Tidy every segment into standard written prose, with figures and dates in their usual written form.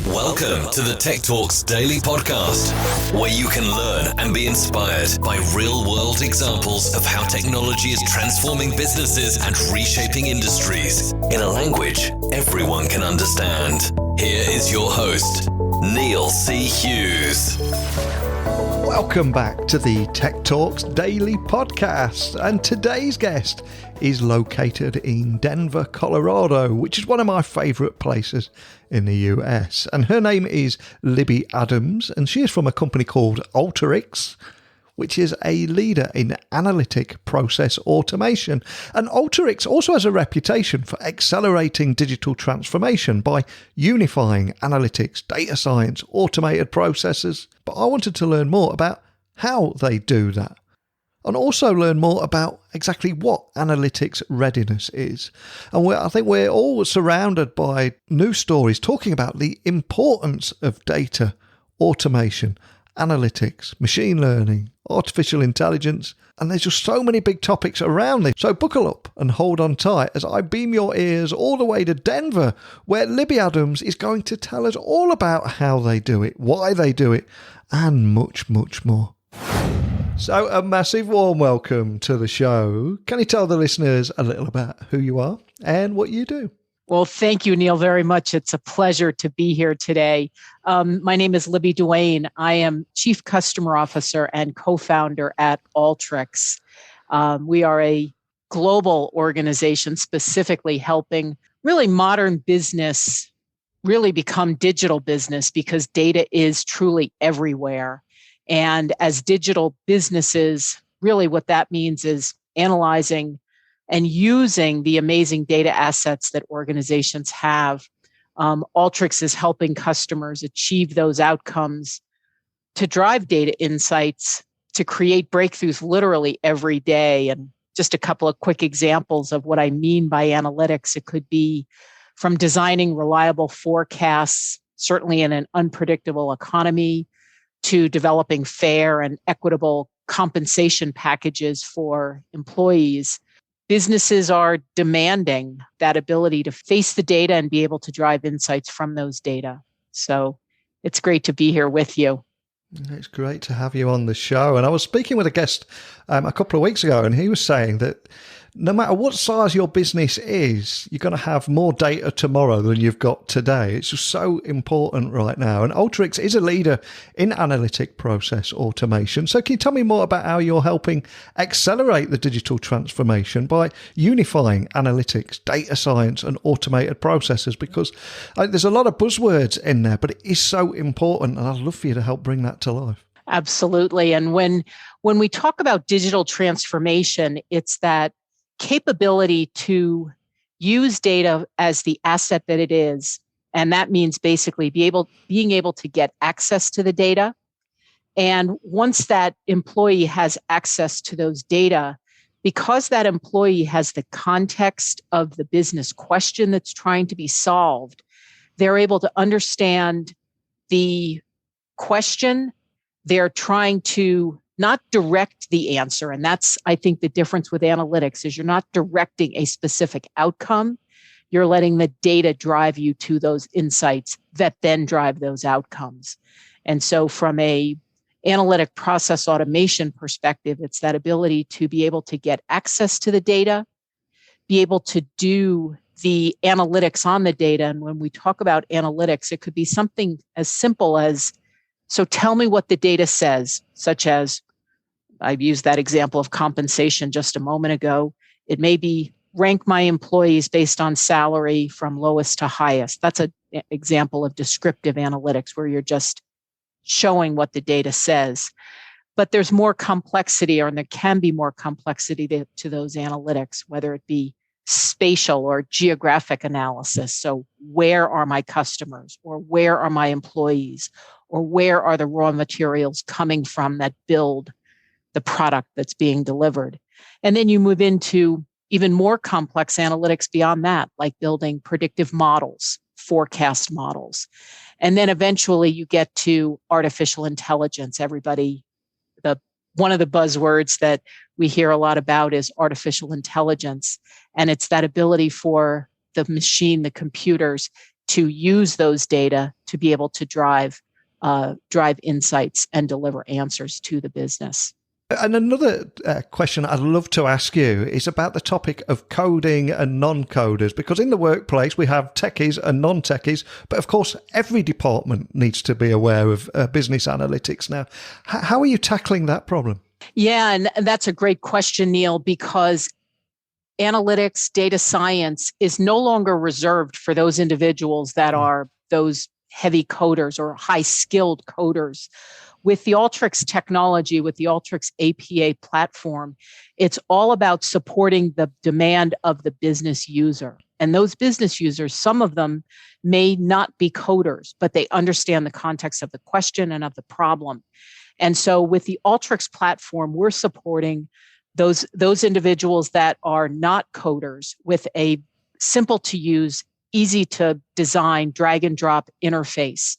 Welcome to the Tech Talks Daily Podcast, where you can learn and be inspired by real-world examples of how technology is transforming businesses and reshaping industries in a language everyone can understand. Here is your host, Neil C. Hughes. Welcome back to the Tech Talks Daily Podcast, and today's guest is located in Denver, Colorado, which is one of my favourite places in the US. And her name is Libby Adams, and she is from a company called Alteryx, which is a leader in analytic process automation. And Alteryx also has a reputation for accelerating digital transformation by unifying analytics, data science, automated processes. But I wanted to learn more about how they do that, and also learn more about exactly what analytics readiness is. And I think we're all surrounded by news stories talking about the importance of data, automation, analytics, machine learning, artificial intelligence, and there's just so many big topics around this. So buckle up and hold on tight as I beam your ears all the way to Denver, where Libby Adams is going to tell us all about how they do it, why they do it, and much, much more. So a massive warm welcome to the show. Can you tell the listeners a little about who you are and what you do? Well, thank you, Neil, very much. It's a pleasure to be here today. My name is Libby Duane. I am Chief Customer Officer and co-founder at Alteryx. We are a global organization specifically helping really modern business really become digital business, because data is truly everywhere. And as digital businesses, really what that means is analyzing and using the amazing data assets that organizations have. Alteryx is helping customers achieve those outcomes to drive data insights, to create breakthroughs literally every day. And just a couple of quick examples of what I mean by analytics. It could be from designing reliable forecasts, certainly in an unpredictable economy, to developing fair and equitable compensation packages for employees. Businesses are demanding that ability to face the data and be able to drive insights from those data. So it's great to be here with you. It's great to have you on the show. And I was speaking with a guest a couple of weeks ago, and he was saying that no matter what size your business is, you're going to have more data tomorrow than you've got today. It's just so important right now. And Alteryx is a leader in analytic process automation. So can you tell me more about how you're helping accelerate the digital transformation by unifying analytics, data science, and automated processes? Because there's a lot of buzzwords in there, but it is so important. And I'd love for you to help bring that to life. Absolutely. And when we talk about digital transformation, it's that capability to use data as the asset that it is. And that means basically being able to get access to the data. And once that employee has access to those data, because that employee has the context of the business question that's trying to be solved, they're able to understand the question. They're trying to not direct the answer. And that's, I think, the difference with analytics is you're not directing a specific outcome. You're letting the data drive you to those insights that then drive those outcomes. And so from a analytic process automation perspective, it's that ability to be able to get access to the data, be able to do the analytics on the data. And when we talk about analytics, it could be something as simple as, so tell me what the data says, such as, I've used that example of compensation just a moment ago. It may be rank my employees based on salary from lowest to highest. That's an example of descriptive analytics where you're just showing what the data says. But there's more complexity, or there can be more complexity to those analytics, whether it be spatial or geographic analysis. So where are my customers, or where are my employees, or where are the raw materials coming from that build the product that's being delivered? And then you move into even more complex analytics beyond that, like building predictive models, forecast models. And then eventually you get to artificial intelligence. One of the buzzwords that we hear a lot about is artificial intelligence. And it's that ability for the machine, the computers, to use those data to be able to drive insights and deliver answers to the business. And another question I'd love to ask you is about the topic of coding and non-coders, because in the workplace we have techies and non-techies, but of course every department needs to be aware of business analytics now. How are you tackling that problem? Yeah, and that's a great question, Neil, because analytics, data science is no longer reserved for those individuals that are those heavy coders or high-skilled coders. With the Alteryx technology, with the Alteryx APA platform, it's all about supporting the demand of the business user. And those business users, some of them may not be coders, but they understand the context of the question and of the problem. And so with the Alteryx platform, we're supporting those individuals that are not coders with a simple to use, easy to design, drag and drop interface.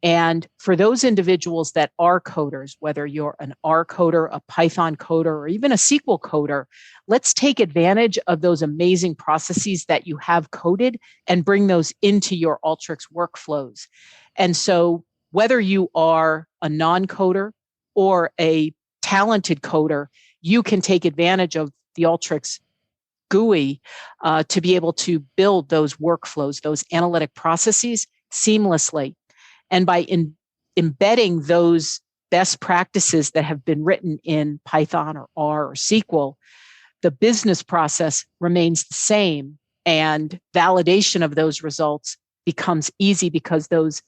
And for those individuals that are coders, whether you're an R coder, a Python coder, or even a SQL coder, let's take advantage of those amazing processes that you have coded and bring those into your Alteryx workflows. And so whether you are a non-coder or a talented coder, you can take advantage of the Alteryx GUI to be able to build those workflows, those analytic processes seamlessly. And by embedding those best practices that have been written in Python or R or SQL, the business process remains the same, and validation of those results becomes easy because those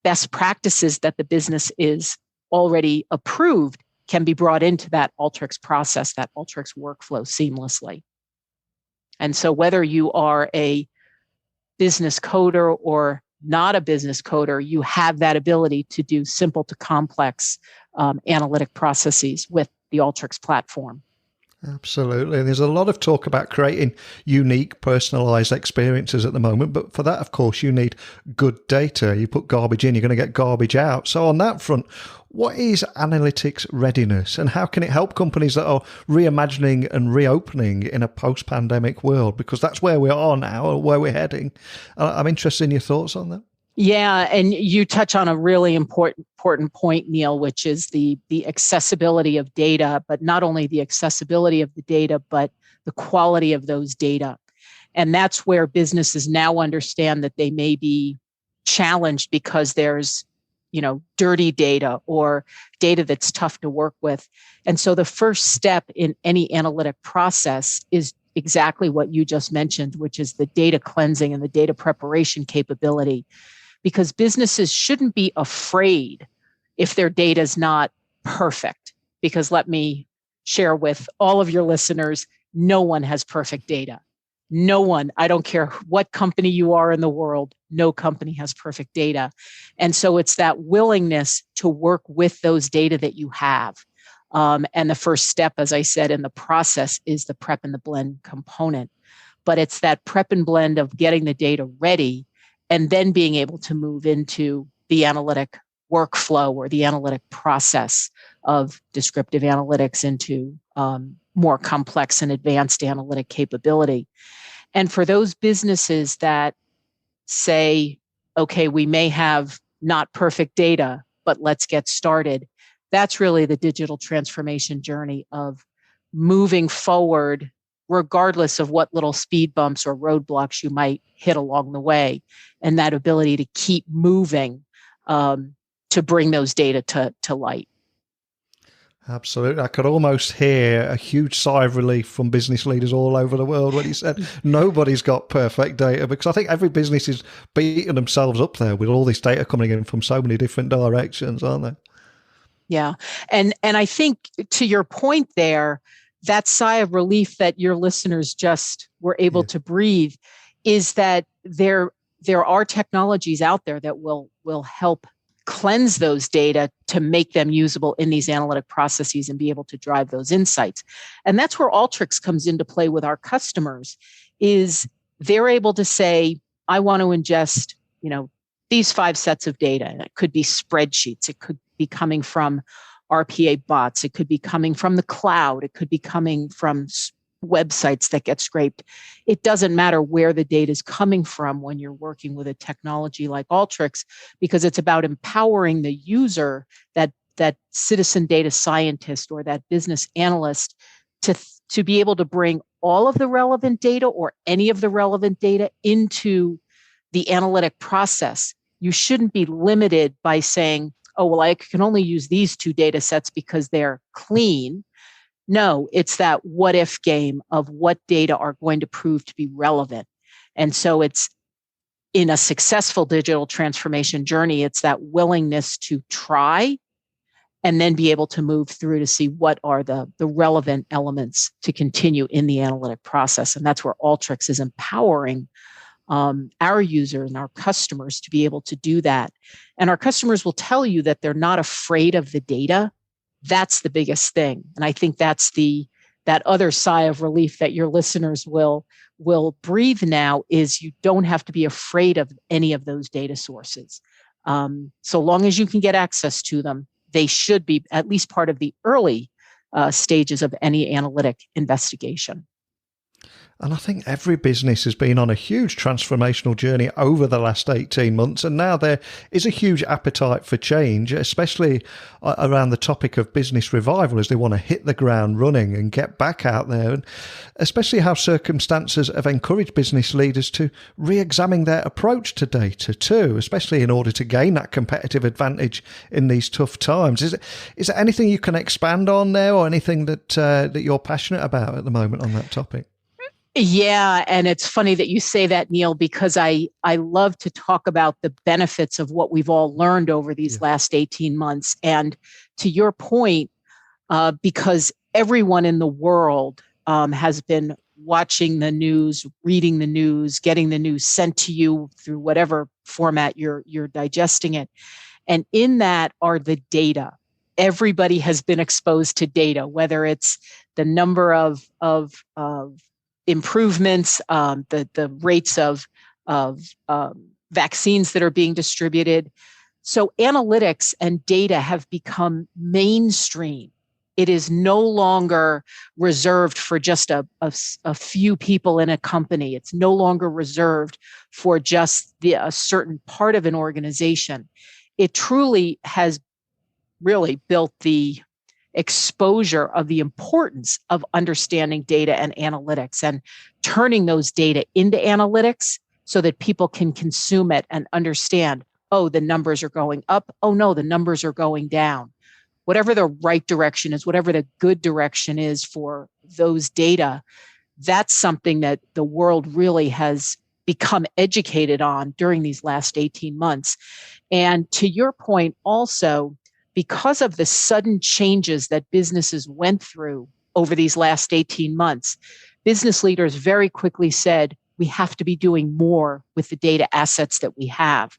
best practices that the business is already approved can be brought into that Alteryx process, that Alteryx workflow seamlessly. And so whether you are a business coder or not a business coder, you have that ability to do simple to complex analytic processes with the Alteryx platform. Absolutely. There's a lot of talk about creating unique, personalized experiences at the moment. But for that, of course, you need good data. You put garbage in, you're going to get garbage out. So on that front, what is analytics readiness and how can it help companies that are reimagining and reopening in a post-pandemic world? Because that's where we are now, or where we're heading. I'm interested in your thoughts on that. Yeah, and you touch on a really important point, Neil, which is the accessibility of data, but not only the accessibility of the data, but the quality of those data. And that's where businesses now understand that they may be challenged because there's, dirty data or data that's tough to work with. And so the first step in any analytic process is exactly what you just mentioned, which is the data cleansing and the data preparation capability. Because businesses shouldn't be afraid if their data is not perfect. Because let me share with all of your listeners, no one has perfect data. No one, I don't care what company you are in the world, no company has perfect data. And so it's that willingness to work with those data that you have. And the first step, as I said, in the process is the prep and the blend component. But it's that prep and blend of getting the data ready and then being able to move into the analytic workflow or the analytic process of descriptive analytics into more complex and advanced analytic capability. And for those businesses that say, okay, we may have not perfect data, but let's get started, that's really the digital transformation journey of moving forward regardless of what little speed bumps or roadblocks you might hit along the way, and that ability to keep moving to bring those data to light. Absolutely. I could almost hear a huge sigh of relief from business leaders all over the world when he said nobody's got perfect data, because I think every business is beating themselves up there with all this data coming in from so many different directions, aren't they? Yeah. And I think to your point there, that sigh of relief that your listeners just were able to breathe is that there are technologies out there that will help cleanse those data to make them usable in these analytic processes and be able to drive those insights. And that's where Alteryx comes into play with our customers, is they're able to say, I want to ingest, these 5 sets of data. And it could be spreadsheets. It could be coming from RPA bots. It could be coming from the cloud. It could be coming from websites that get scraped. It doesn't matter where the data is coming from when you're working with a technology like Alteryx, because it's about empowering the user, that citizen data scientist or that business analyst, to be able to bring all of the relevant data or any of the relevant data into the analytic process. You shouldn't be limited by saying, oh, well, I can only use these 2 data sets because they're clean. No, it's that what if game of what data are going to prove to be relevant. And so it's in a successful digital transformation journey, it's that willingness to try and then be able to move through to see what are the relevant elements to continue in the analytic process. And that's where Alteryx is empowering our users and our customers to be able to do that. And our customers will tell you that they're not afraid of the data. That's the biggest thing. And I think that's that other sigh of relief that your listeners will breathe now, is you don't have to be afraid of any of those data sources. So long as you can get access to them, they should be at least part of the early stages of any analytic investigation. And I think every business has been on a huge transformational journey over the last 18 months. And now there is a huge appetite for change, especially around the topic of business revival, as they want to hit the ground running and get back out there. And especially how circumstances have encouraged business leaders to re-examine their approach to data too, especially in order to gain that competitive advantage in these tough times. Is there anything you can expand on there, or anything that you're passionate about at the moment on that topic? Yeah, and it's funny that you say that, Neil, because I love to talk about the benefits of what we've all learned over these last 18 months. And to your point, because everyone in the world has been watching the news, reading the news, getting the news sent to you through whatever format you're digesting it. And in that are the data. Everybody has been exposed to data, whether it's the number of improvements, the rates of vaccines that are being distributed. So analytics and data have become mainstream. It is no longer reserved for just a few people in a company. It's no longer reserved for just a certain part of an organization. It truly has really built the exposure of the importance of understanding data and analytics and turning those data into analytics so that people can consume it and understand, oh, the numbers are going up. Oh, no, the numbers are going down. Whatever the right direction is, whatever the good direction is for those data, that's something that the world really has become educated on during these last 18 months. And to your point also, because of the sudden changes that businesses went through over these last 18 months, business leaders very quickly said, we have to be doing more with the data assets that we have.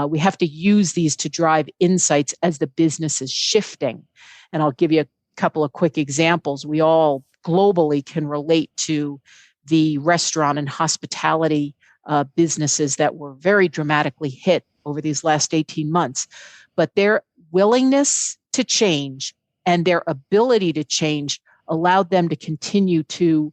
We have to use these to drive insights as the business is shifting. And I'll give you a couple of quick examples. We all globally can relate to the restaurant and hospitality businesses that were very dramatically hit over these last 18 months. But their willingness to change and their ability to change allowed them to continue to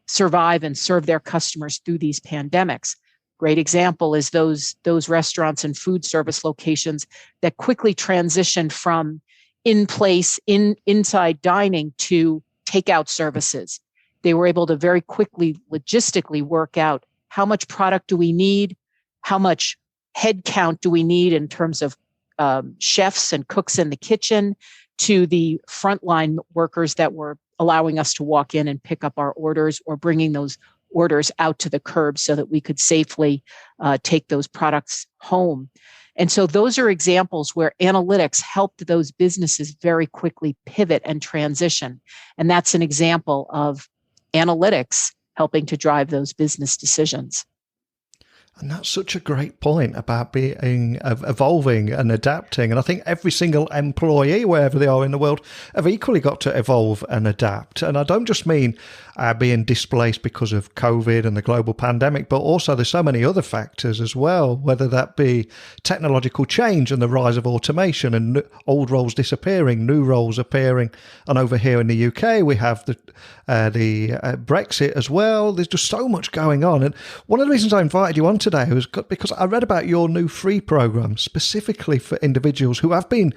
survive and serve their customers through these pandemics. Great example is those restaurants and food service locations that quickly transitioned from inside dining to takeout services. They were able to very quickly logistically work out how much product do we need, how much head count do we need in terms of chefs and cooks in the kitchen, to the frontline workers that were allowing us to walk in and pick up our orders or bringing those orders out to the curb so that we could safely take those products home. And so those are examples where analytics helped those businesses very quickly pivot and transition. And that's an example of analytics helping to drive those business decisions. And that's such a great point about being evolving and adapting. And I think every single employee, wherever they are in the world, have equally got to evolve and adapt. And I don't just mean being displaced because of COVID and the global pandemic, but also there's so many other factors as well, whether that be technological change and the rise of automation and old roles disappearing, new roles appearing. And over here in the UK, we have the Brexit as well. There's just so much going on. And one of the reasons I invited you on today was because I read about your new free program specifically for individuals who have been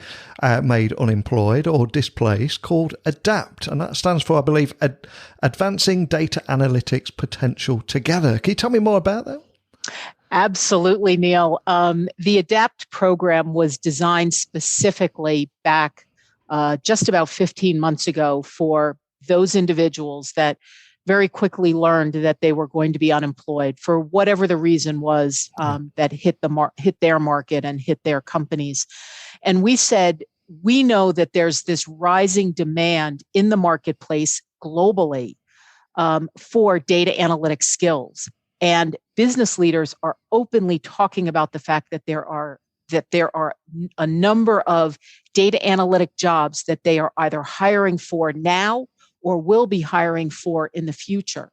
made unemployed or displaced, called ADAPT. And that stands for, I believe, Advancing Data Analytics Potential Together. Can you tell me more about that? Absolutely, Neil. The ADAPT program was designed specifically back just about 15 months ago for those individuals that very quickly learned that they were going to be unemployed for whatever the reason was that hit their market and hit their companies. And we said, we know that there's this rising demand in the marketplace globally for data analytics skills. And business leaders are openly talking about the fact that there are a number of data analytic jobs that they are either hiring for now or will be hiring for in the future.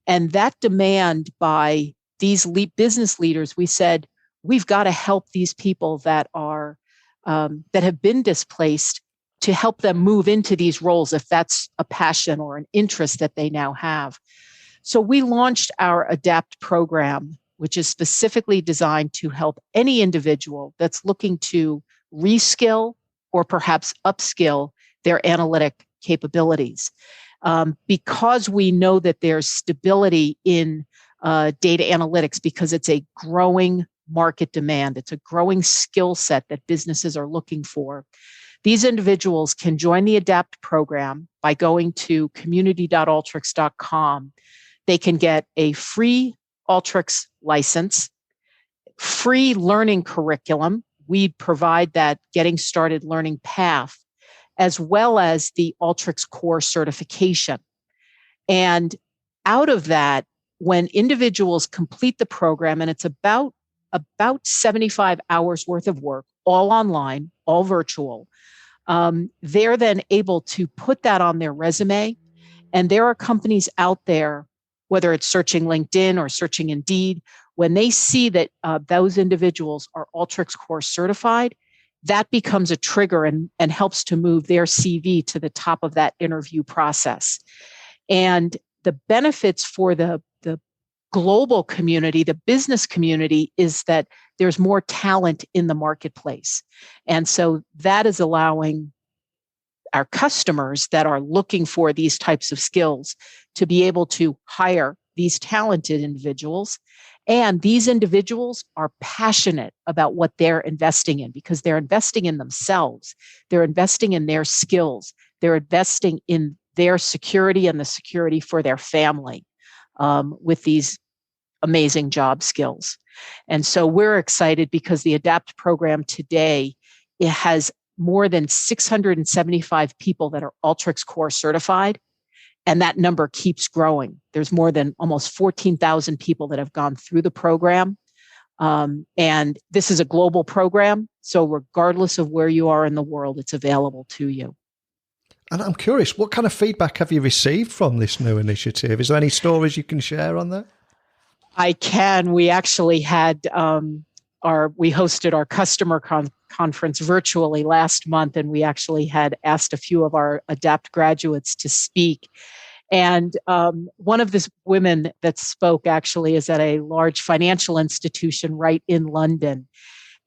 And that demand by these business leaders, we said, we've got to help these people that are that have been displaced, to help them move into these roles if that's a passion or an interest that they now have. So we launched our ADAPT program, which is specifically designed to help any individual that's looking to reskill or perhaps upskill their analytic capabilities. Because we know that there's stability in data analytics, because it's a growing market demand, it's a growing skill set that businesses are looking for. These individuals can join the ADAPT program by going to community.alteryx.com. They can get a free Alteryx license, free learning curriculum. We provide that getting started learning path, as well as the Alteryx core certification. And out of that, when individuals complete the program, and it's about 75 hours worth of work, all online, all virtual, they're then able to put that on their resume. And there are companies out there, whether it's searching LinkedIn or searching Indeed, when they see that those individuals are Alteryx core certified, that becomes a trigger and helps to move their CV to the top of that interview process. And the benefits for the global community, the business community, is that there's more talent in the marketplace. And so that is allowing our customers that are looking for these types of skills to be able to hire these talented individuals. And these individuals are passionate about what they're investing in, because they're investing in themselves. They're investing in their skills. They're investing in their security and the security for their family with these amazing job skills. And so we're excited because the ADAPT program today, it has more than 675 people that are Alteryx core certified. And that number keeps growing. There's more than almost 14,000 people that have gone through the program. And this is a global program. So regardless of where you are in the world, it's available to you. And I'm curious, what kind of feedback have you received from this new initiative? Is there any stories you can share on that? I can. We actually had we hosted our customer conference virtually last month, and we actually had asked a few of our ADAPT graduates to speak. And one of the women that spoke actually is at a large financial institution right in London.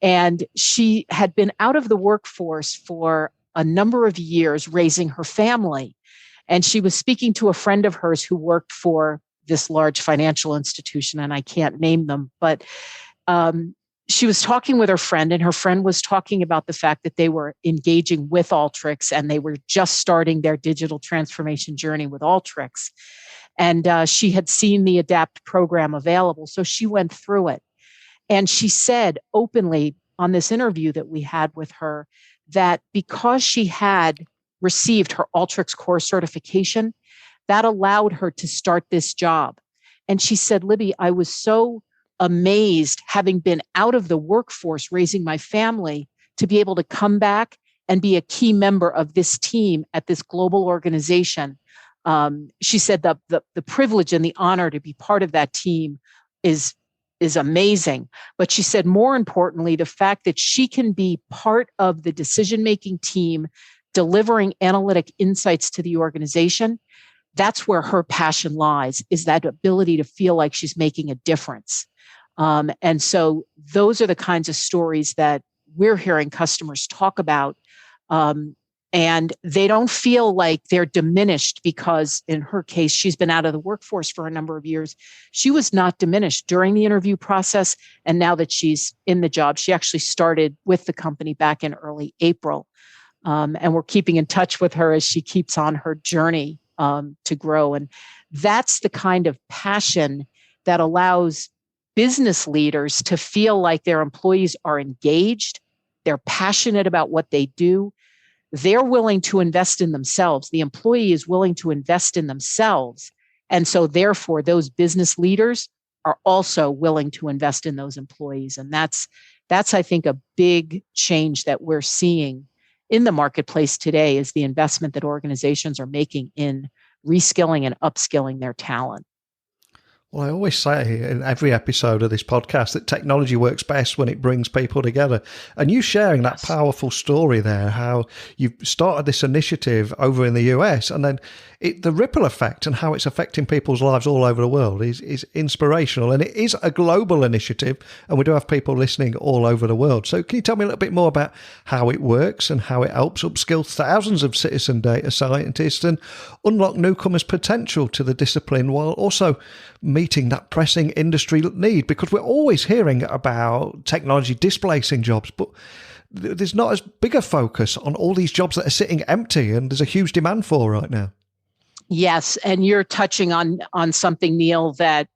And she had been out of the workforce for a number of years raising her family. And she was speaking to a friend of hers who worked for this large financial institution, and I can't name them, but she was talking with her friend, and her friend was talking about the fact that they were engaging with Alteryx and they were just starting their digital transformation journey with Alteryx. And she had seen the ADAPT program available, so she went through it. And she said openly on this interview that we had with her that because she had received her Alteryx core certification, that allowed her to start this job. And she said, Libby, I was so amazed, having been out of the workforce, raising my family, to be able to come back and be a key member of this team at this global organization. She said the privilege and the honor to be part of that team is amazing. But she said, more importantly, the fact that she can be part of the decision-making team, delivering analytic insights to the organization, that's where her passion lies, is that ability to feel like she's making a difference. And so those are the kinds of stories that we're hearing customers talk about. And they don't feel like they're diminished because, in her case, she's been out of the workforce for a number of years. She was not diminished during the interview process. And now that she's in the job, she actually started with the company back in early April. And we're keeping in touch with her as she keeps on her journey to grow. And that's the kind of passion that allows business leaders to feel like their employees are engaged, they're passionate about what they do, they're willing to invest in themselves. The employee is willing to invest in themselves. And so therefore, those business leaders are also willing to invest in those employees. And that's I think, a big change that we're seeing in the marketplace today, is the investment that organizations are making in reskilling and upskilling their talent. Well, I always say in every episode of this podcast that technology works best when it brings people together. And you sharing that powerful story there, how you've started this initiative over in the US, and then the ripple effect and how it's affecting people's lives all over the world is inspirational. And it is a global initiative, and we do have people listening all over the world. So can you tell me a little bit more about how it works and how it helps upskill thousands of citizen data scientists and unlock newcomers' potential to the discipline, while also meeting that pressing industry need? Because we're always hearing about technology displacing jobs, but there's not as big a focus on all these jobs that are sitting empty and there's a huge demand for right now. Yes, and you're touching on something, Neil, that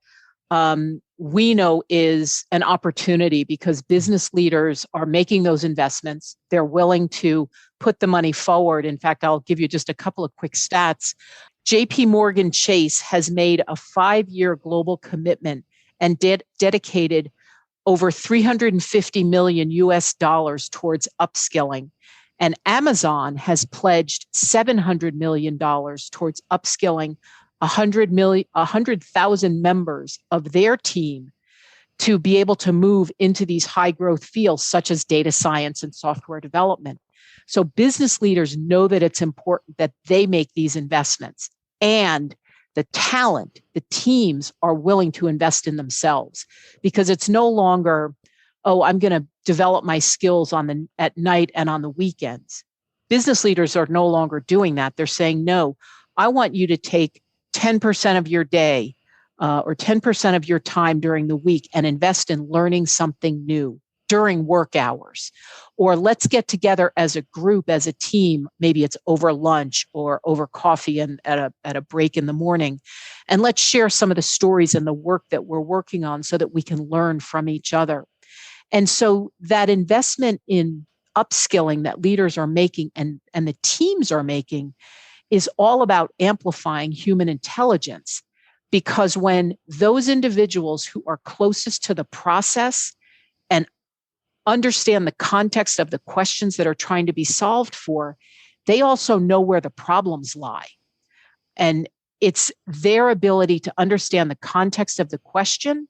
we know is an opportunity, because business leaders are making those investments. They're willing to put the money forward. In fact, I'll give you just a couple of quick stats. JP Morgan Chase has made a 5-year global commitment and dedicated over $350 million towards upskilling. And Amazon has pledged $700 million towards upskilling 100,000 members of their team to be able to move into these high growth fields such as data science and software development. So business leaders know that it's important that they make these investments, and the talent, the teams are willing to invest in themselves, because it's no longer, oh, I'm going to develop my skills at night and on the weekends. Business leaders are no longer doing that. They're saying, no, I want you to take 10% of your day or 10% of your time during the week and invest in learning something new during work hours. Or let's get together as a group, as a team. Maybe it's over lunch or over coffee and at a break in the morning. And let's share some of the stories and the work that we're working on so that we can learn from each other. And so that investment in upskilling that leaders are making and the teams are making is all about amplifying human intelligence. Because when those individuals who are closest to the process and understand the context of the questions that are trying to be solved for, they also know where the problems lie. And it's their ability to understand the context of the question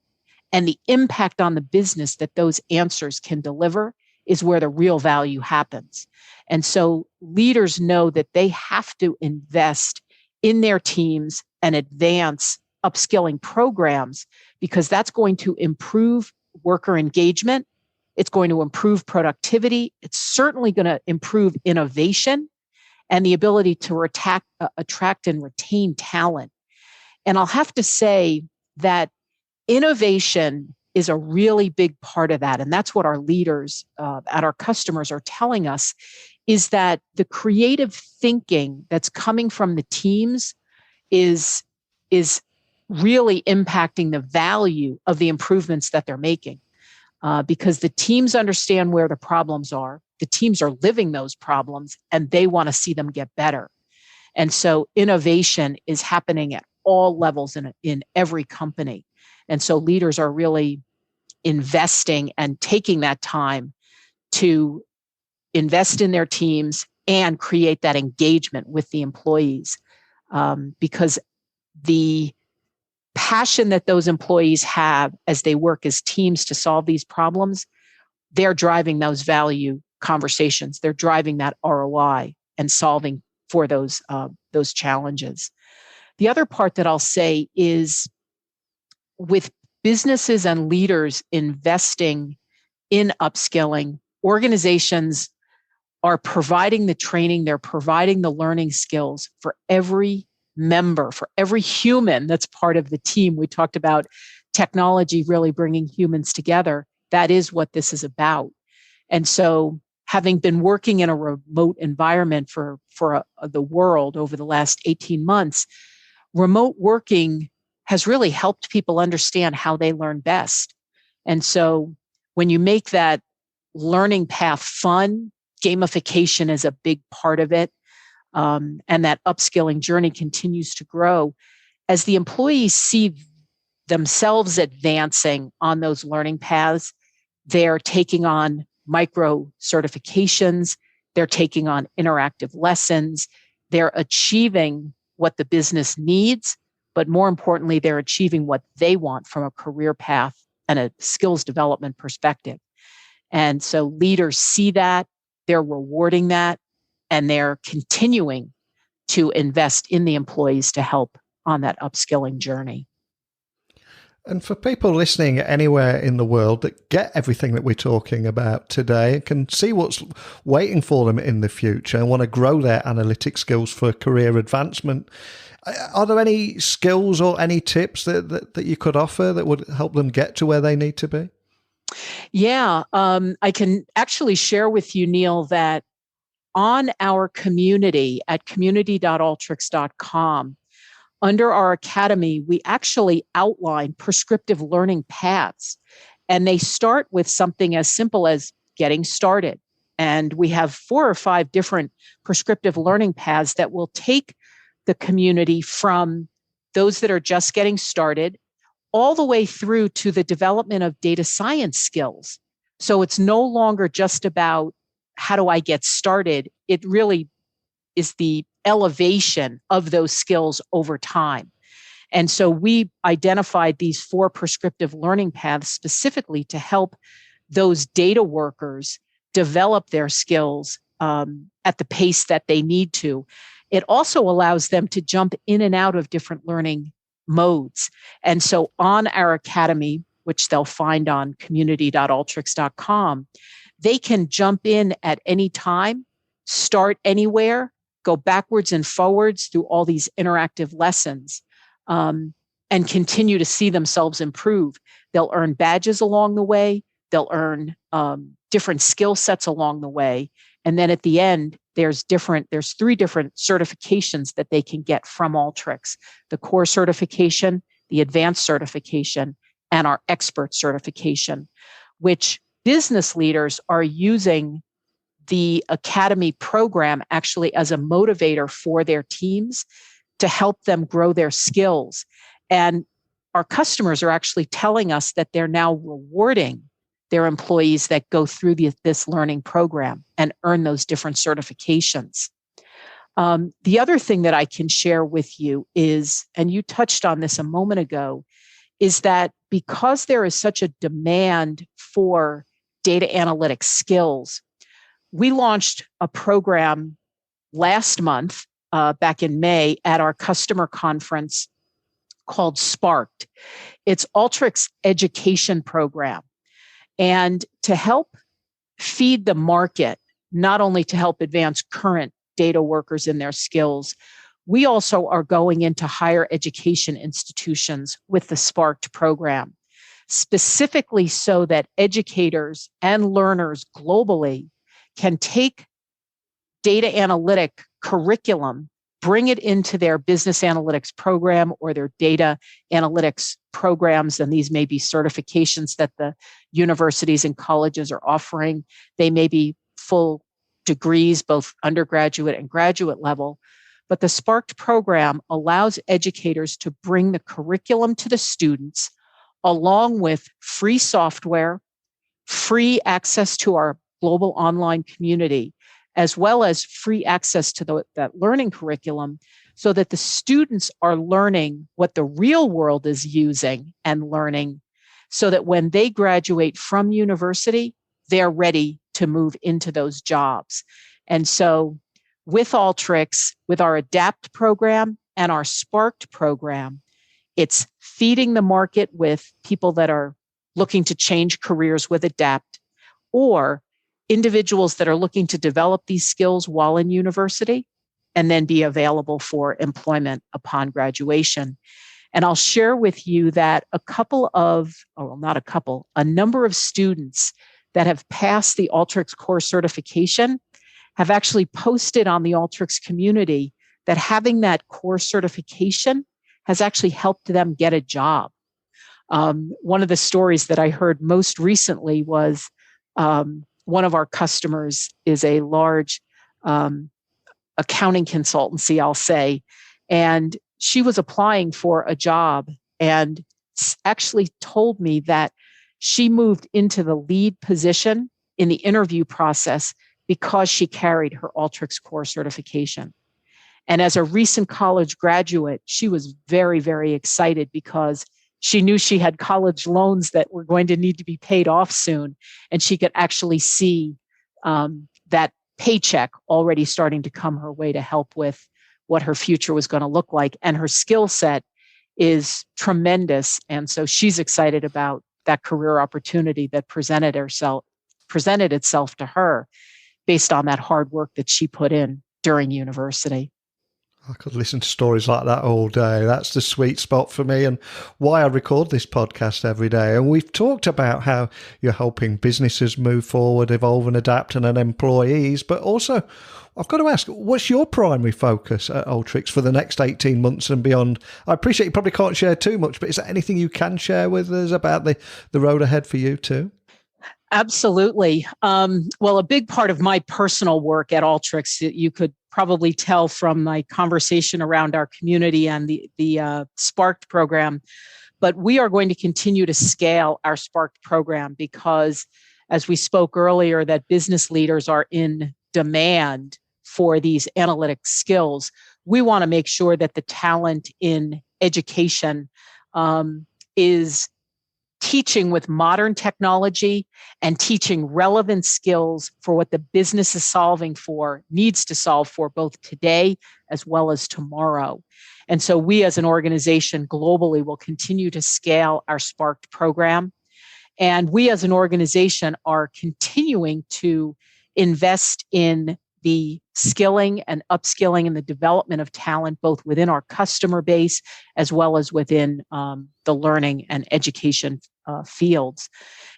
and the impact on the business that those answers can deliver is where the real value happens. And so leaders know that they have to invest in their teams and advance upskilling programs, because that's going to improve worker engagement. It's going to improve productivity. It's certainly going to improve innovation and the ability to attract and retain talent. And I'll have to say that innovation is a really big part of that. And that's what our leaders at our customers are telling us, is that the creative thinking that's coming from the teams is really impacting the value of the improvements that they're making. Because the teams understand where the problems are, the teams are living those problems, and they want to see them get better. And so innovation is happening at all levels in every company. And so leaders are really investing and taking that time to invest in their teams and create that engagement with the employees. because the passion that those employees have as they work as teams to solve these problems, they're driving those value conversations. They're driving that ROI and solving for those challenges. The other part that I'll say is with businesses and leaders investing in upskilling, organizations are providing the training, they're providing the learning skills for every member, for every human that's part of the team. We talked about technology really bringing humans together. That is what this is about. And so, having been working in a remote environment for the world over the last 18 months, remote working has really helped people understand how they learn best. And so when you make that learning path fun, gamification is a big part of it. And that upskilling journey continues to grow. As the employees see themselves advancing on those learning paths, they're taking on micro certifications, they're taking on interactive lessons, they're achieving what the business needs, but more importantly, they're achieving what they want from a career path and a skills development perspective. And so leaders see that, they're rewarding that, and they're continuing to invest in the employees to help on that upskilling journey. And for people listening anywhere in the world that get everything that we're talking about today and can see what's waiting for them in the future and want to grow their analytic skills for career advancement, are there any skills or any tips that you could offer that would help them get to where they need to be? Yeah, I can actually share with you, Neil, that on our community at community.alteryx.com, under our academy, we actually outline prescriptive learning paths, and they start with something as simple as getting started. And we have 4 or 5 different prescriptive learning paths that will take the community from those that are just getting started all the way through to the development of data science skills. So it's no longer just about how do I get started? It really is the elevation of those skills over time. And so we identified these 4 prescriptive learning paths specifically to help those data workers develop their skills at the pace that they need to. It also allows them to jump in and out of different learning modes. And so on our academy, which they'll find on community.alteryx.com, they can jump in at any time, start anywhere, go backwards and forwards through all these interactive lessons, and continue to see themselves improve. They'll earn badges along the way. They'll earn different skill sets along the way. And then at the end, there's 3 different certifications that they can get from Alteryx: the core certification, the advanced certification, and our expert certification, which business leaders are using the Academy program actually as a motivator for their teams to help them grow their skills. And our customers are actually telling us that they're now rewarding their employees that go through this learning program and earn those different certifications. The other thing that I can share with you is, and you touched on this a moment ago, is that because there is such a demand for data analytics skills, we launched a program last month, back in May, at our customer conference called Sparked. It's Alteryx education program. And to help feed the market, not only to help advance current data workers in their skills, we also are going into higher education institutions with the Sparked program, specifically so that educators and learners globally can take data analytic curriculum, bring it into their business analytics program or their data analytics programs. And these may be certifications that the universities and colleges are offering. They may be full degrees, both undergraduate and graduate level. But the Sparked program allows educators to bring the curriculum to the students along with free software, free access to our global online community. as well as free access to that learning curriculum, so that the students are learning what the real world is using and learning, so that when they graduate from university, they're ready to move into those jobs. And so with Alteryx, with our ADAPT program and our Sparked program, it's feeding the market with people that are looking to change careers with ADAPT, or individuals that are looking to develop these skills while in university and then be available for employment upon graduation. And I'll share with you that a number of students that have passed the Alteryx core certification have actually posted on the Alteryx community that having that core certification has actually helped them get a job. One of the stories that I heard most recently was one of our customers is a large accounting consultancy, I'll say, and she was applying for a job and actually told me that she moved into the lead position in the interview process because she carried her Alteryx core certification. And as a recent college graduate, she was very, very excited because she knew she had college loans that were going to need to be paid off soon. And she could actually see that paycheck already starting to come her way to help with what her future was going to look like. And her skill set is tremendous. And so she's excited about that career opportunity that presented itself to her based on that hard work that she put in during university. I could listen to stories like that all day. That's the sweet spot for me and why I record this podcast every day. And we've talked about how you're helping businesses move forward, evolve and adapt, and employees. But also, I've got to ask, what's your primary focus at Alteryx for the next 18 months and beyond? I appreciate you probably can't share too much, but is there anything you can share with us about the road ahead for you too? Absolutely. Well, a big part of my personal work at Alteryx, you could probably tell from my conversation around our community and the Sparked program, but we are going to continue to scale our Sparked program because, as we spoke earlier, that business leaders are in demand for these analytic skills. We want to make sure that the talent in education is teaching with modern technology and teaching relevant skills for what the business is needs to solve for both today as well as tomorrow. And so we as an organization globally will continue to scale our Sparked program. And we as an organization are continuing to invest in the skilling and upskilling and the development of talent, both within our customer base as well as within the learning and education fields.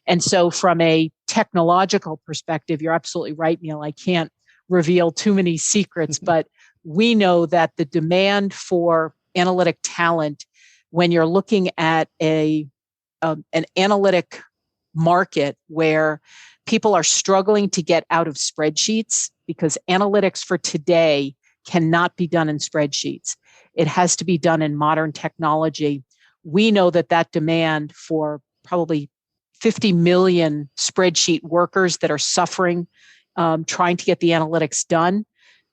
And so from a technological perspective, you're absolutely right, Neil. I can't reveal too many secrets, but we know that the demand for analytic talent, when you're looking at an analytic market where people are struggling to get out of spreadsheets, because analytics for today cannot be done in spreadsheets. It has to be done in modern technology. We know that demand for probably 50 million spreadsheet workers that are suffering trying to get the analytics done,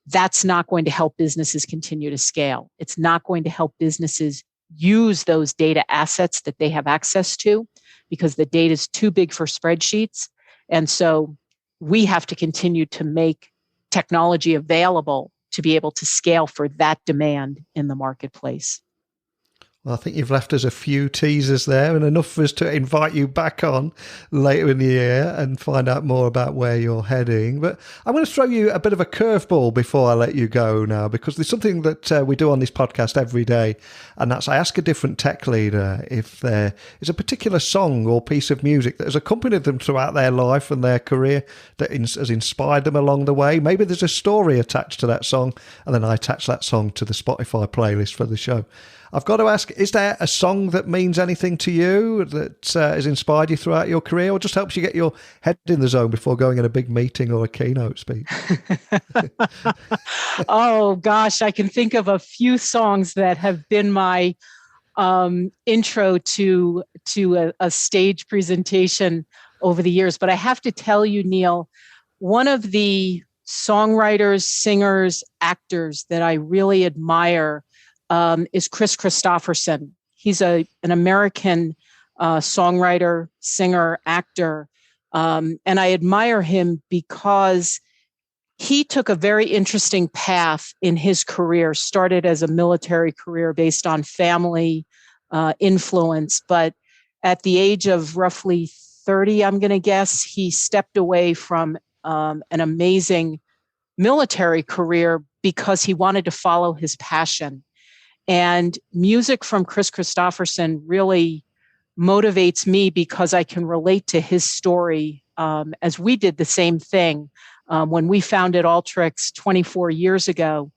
that's not going to help businesses continue to scale. It's not going to help businesses use those data assets that they have access to because the data is too big for spreadsheets. And so we have to continue to make technology available to be able to scale for that demand in the marketplace. Well, I think you've left us a few teasers there and enough for us to invite you back on later in the year and find out more about where you're heading. But I'm going to throw you a bit of a curveball before I let you go now, because there's something that we do on this podcast every day, and that's I ask a different tech leader if there is a particular song or piece of music that has accompanied them throughout their life and their career that has inspired them along the way. Maybe there's a story attached to that song, and then I attach that song to the Spotify playlist for the show. I've got to ask, is there a song that means anything to you that has inspired you throughout your career or just helps you get your head in the zone before going in a big meeting or a keynote speech? Oh, gosh, I can think of a few songs that have been my intro to a stage presentation over the years. But I have to tell you, Neil, one of the songwriters, singers, actors that I really admire is Chris Christopherson. He's an American songwriter, singer, actor. And I admire him because he took a very interesting path in his career, started as a military career based on family influence. But at the age of roughly 30, I'm going to guess, he stepped away from an amazing military career because he wanted to follow his passion. And music from Chris Christopherson really motivates me because I can relate to his story as we did the same thing. When we founded Alteryx 24 years ago,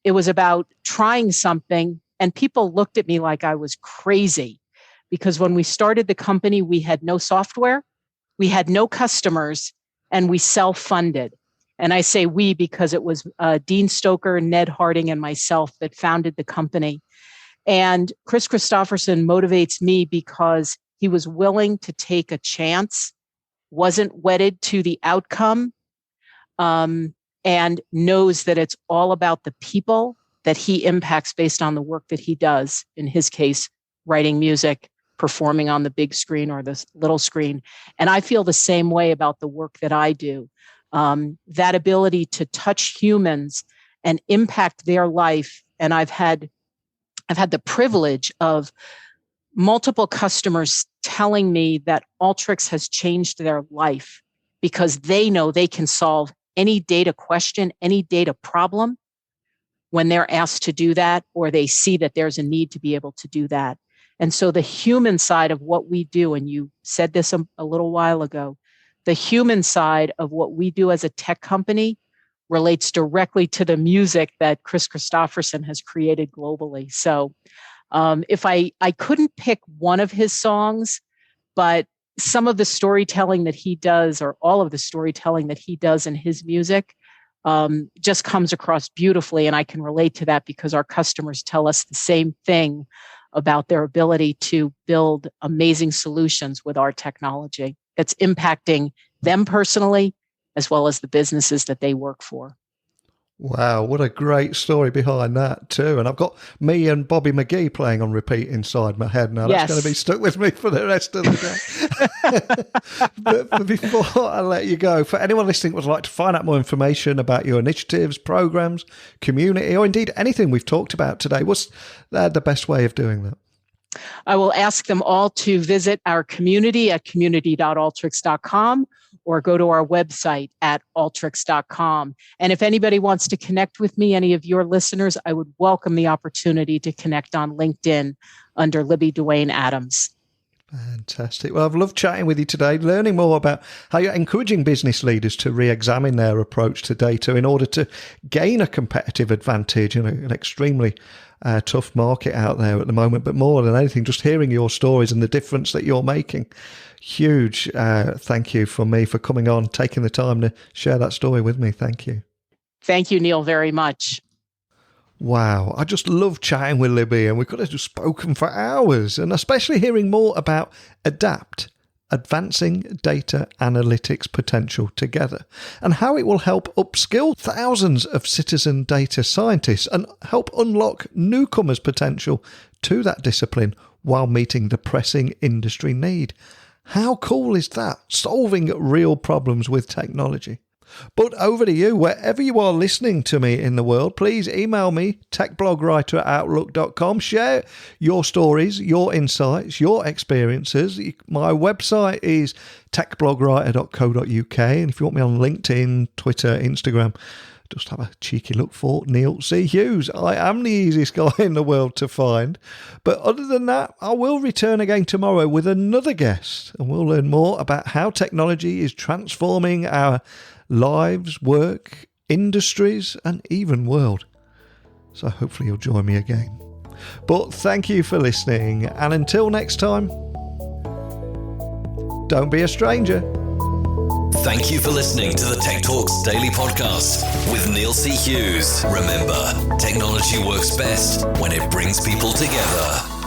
it was about trying something, and people looked at me like I was crazy because when we started the company, we had no software, we had no customers, and we self-funded. And I say we because it was Dean Stoker, Ned Harding, and myself that founded the company. And Chris Christopherson motivates me because he was willing to take a chance, wasn't wedded to the outcome, and knows that it's all about the people that he impacts based on the work that he does. In his case, writing music, performing on the big screen or the little screen. And I feel the same way about the work that I do. That ability to touch humans and impact their life. And I've had the privilege of multiple customers telling me that Alteryx has changed their life because they know they can solve any data question, any data problem when they're asked to do that, or they see that there's a need to be able to do that. And so the human side of what we do, and you said this a little while ago, the human side of what we do as a tech company relates directly to the music that Chris Christopherson has created globally. So if I couldn't pick one of his songs, but some of the storytelling that he does, or all of the storytelling that he does in his music, just comes across beautifully. And I can relate to that because our customers tell us the same thing about their ability to build amazing solutions with our technology that's impacting them personally, as well as the businesses that they work for. Wow, what a great story behind that too. And I've got me and Bobby McGee playing on repeat inside my head now. That's going to be stuck with me for the rest of the day. But before I let you go, for anyone listening who would like to find out more information about your initiatives, programs, community, or indeed anything we've talked about today, what's the best way of doing that? I will ask them all to visit our community at community.alteryx.com or go to our website at alteryx.com. And if anybody wants to connect with me, any of your listeners, I would welcome the opportunity to connect on LinkedIn under Libby Adams. Fantastic. Well, I've loved chatting with you today, learning more about how you're encouraging business leaders to re-examine their approach to data in order to gain a competitive advantage in an extremely tough market out there at the moment. But more than anything, just hearing your stories and the difference that you're making. Huge thank you from me for coming on, taking the time to share that story with me. Thank you. Thank you, Neil, very much. Wow, I just love chatting with Libby, and we could have just spoken for hours, and especially hearing more about ADAPT, Advancing Data Analytics Potential Together, and how it will help upskill thousands of citizen data scientists and help unlock newcomers' potential to that discipline while meeting the pressing industry need. How cool is that? Solving real problems with technology. But over to you, wherever you are listening to me in the world, please email me, techblogwriter@outlook.com. Share your stories, your insights, your experiences. My website is techblogwriter.co.uk. And if you want me on LinkedIn, Twitter, Instagram, just have a cheeky look for Neil C. Hughes. I am the easiest guy in the world to find. But other than that, I will return again tomorrow with another guest, and we'll learn more about how technology is transforming our lives, work, industries, and even world. So hopefully you'll join me again. But thank you for listening, and until next time, don't be a stranger. Thank you for listening to the Tech Talks Daily Podcast with Neil C. Hughes. Remember, technology works best when it brings people together.